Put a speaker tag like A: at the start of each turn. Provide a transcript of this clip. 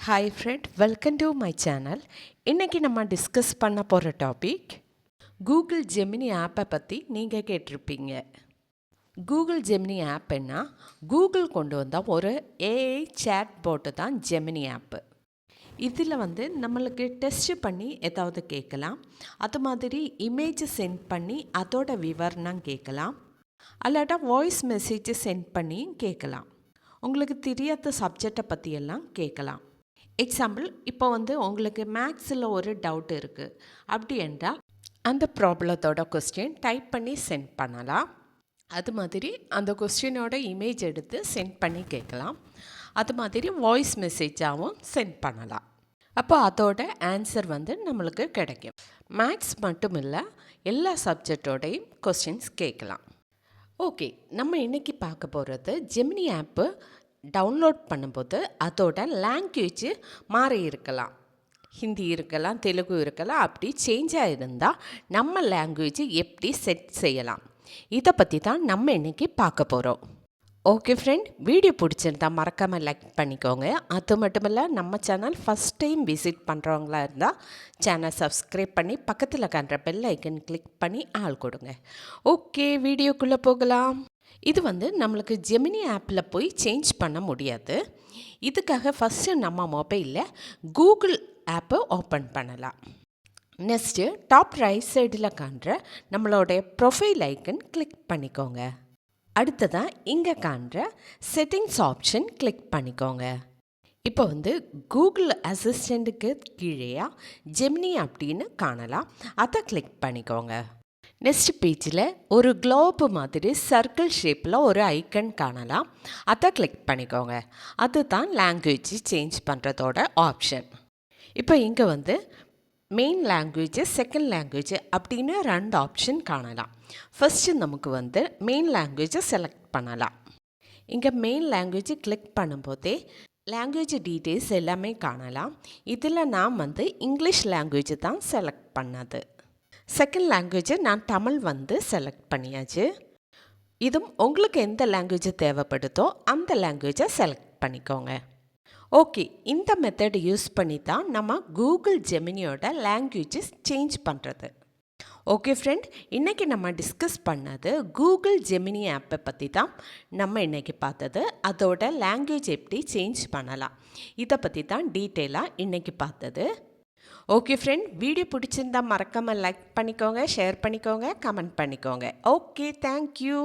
A: Hi friend, welcome to my channel. இன்றைக்கி நம்ம discuss பண்ண போகிற டாபிக் கூகுள் ஜெமினி ஆப்பை பற்றி நீங்கள் கேட்டிருப்பீங்க. கூகுள் ஜெமினி ஆப்புன்னா கூகுள் கொண்டு வந்தால் ஒரு ஏஐ சேட் போட்டு தான் ஜெமினி ஆப்பு. இதில் நம்மளுக்கு டெஸ்ட் பண்ணி ஏதாவது கேட்கலாம், அது மாதிரி இமேஜ் சென்ட் பண்ணி அதோட விவரணம் கேட்கலாம், அல்லாட்டா வாய்ஸ் மெசேஜ் சென்ட் பண்ணியும் கேட்கலாம். உங்களுக்கு தெரியாத சப்ஜெக்டை பற்றியெல்லாம் கேட்கலாம். எக்ஸாம்பிள், இப்போ உங்களுக்கு மேக்ஸில் ஒரு டவுட் இருக்குது அப்படி என்றால் அந்த ப்ராப்ளத்தோட கொஸ்டின் டைப் பண்ணி சென்ட் பண்ணலாம். அது மாதிரி அந்த கொஸ்டினோட இமேஜ் எடுத்து சென்ட் பண்ணி கேட்கலாம். அது மாதிரி வாய்ஸ் மெசேஜாகவும் சென்ட் பண்ணலாம். அப்போ அதோட ஆன்சர் நம்மளுக்கு கிடைக்கும். மேக்ஸ் மட்டும் இல்லை, எல்லா சப்ஜெக்டோடையும் கொஸ்டின்ஸ் கேட்கலாம். ஓகே, நம்ம இன்றைக்கி பார்க்க போகிறது ஜெமினி ஆப்பு டவுன்லோட் பண்ணும்போது அதோட லாங்குவேஜ் மாறி இருக்கலாம். ஹிந்தி இருக்கலாம், தெலுங்கு இருக்கலாம். அப்படி சேஞ்சாக இருந்தால் நம்ம லாங்குவேஜ் எப்படி செட் செய்யலாம், இதை பற்றி தான் நம்ம இன்றைக்கி பார்க்க போகிறோம். ஓகே ஃப்ரெண்ட், வீடியோ பிடிச்சிருந்தா மறக்காமல் லைக் பண்ணிக்கோங்க. அது மட்டும் இல்லை, நம்ம சேனல் ஃபஸ்ட் டைம் விசிட் பண்ணுறவங்களா இருந்தால் சேனல் சப்ஸ்கிரைப் பண்ணி பக்கத்தில் காண்ற பெல் ஐக்கன் கிளிக் பண்ணி ஆள் கொடுங்க. ஓகே, வீடியோக்குள்ளே போகலாம். இது நம்மளுக்கு ஜெமினி ஆப்பில் போய் சேஞ்ச் பண்ண முடியாது. இதுக்காக ஃபஸ்ட்டு நம்ம மொபைலில் கூகுள் ஆப்பை ஓப்பன் பண்ணலாம். நெக்ஸ்ட்டு டாப் ரைட் சைடில் காண்ற நம்மளோடைய ப்ரொஃபைல் ஐக்கன் கிளிக் பண்ணிக்கோங்க. அடுத்ததாக இங்கே காண்ற செட்டிங்ஸ் ஆப்ஷன் கிளிக் பண்ணிக்கோங்க. இப்போ கூகுள் அசிஸ்டண்ட்டுக்கு கீழேயா ஜெமினி அப்படின்னு காணலாம், அதை கிளிக் பண்ணிக்கோங்க. நெக்ஸ்ட் பேஜில் ஒரு குளோப் மாதிரி சர்க்கிள் ஷேப்பில் ஒரு ஐக்கன் காணலாம், அதை கிளிக் பண்ணிக்கோங்க. அதுதான் லாங்குவேஜ் சேஞ்ச் பண்ணுறதோட ஆப்ஷன். இப்போ இங்கே மெயின் லாங்குவேஜ், செகண்ட் லாங்குவேஜ் அப்படின்னு 2 ஆப்ஷன் காணலாம். ஃபஸ்ட்டு நமக்கு மெயின் லாங்குவேஜை செலக்ட் பண்ணலாம். இங்கே மெயின் லாங்குவேஜ் கிளிக் பண்ணும்போதே லாங்குவேஜ் டீட்டெயில்ஸ் எல்லாமே காணலாம். இதில் நான் இங்கிலீஷ் லாங்குவேஜ் தான் செலக்ட் பண்ணது. செகண்ட் லாங்குவேஜை நான் தமிழ் செலக்ட் பண்ணியாச்சு. இதுவும் உங்களுக்கு எந்த லாங்குவேஜ் தேவைப்படுதோ அந்த லாங்குவேஜை செலக்ட் பண்ணிக்கோங்க. ஓகே, இந்த மெத்தட் யூஸ் பண்ணி தான் நம்ம கூகுள் ஜெமினியோட லாங்குவேஜஸ் சேஞ்ச் பண்ணுறது. ஓகே ஃப்ரெண்ட், இன்றைக்கி நம்ம டிஸ்கஸ் பண்ணது கூகுள் ஜெமினி ஆப்பை பற்றி தான் நம்ம இன்றைக்கி பார்த்தது. அதோட லாங்குவேஜ் எப்படி சேஞ்ச் பண்ணலாம், இதை பற்றி தான் டீட்டெயிலாக இன்றைக்கி பார்த்தது. ஓகே ஃப்ரெண்ட், வீடியோ பிடிச்சிருந்தால் மறக்காமல் லைக் பண்ணிக்கோங்க, ஷேர் பண்ணிக்கோங்க, கமெண்ட் பண்ணிக்கோங்க. Okay, thank you.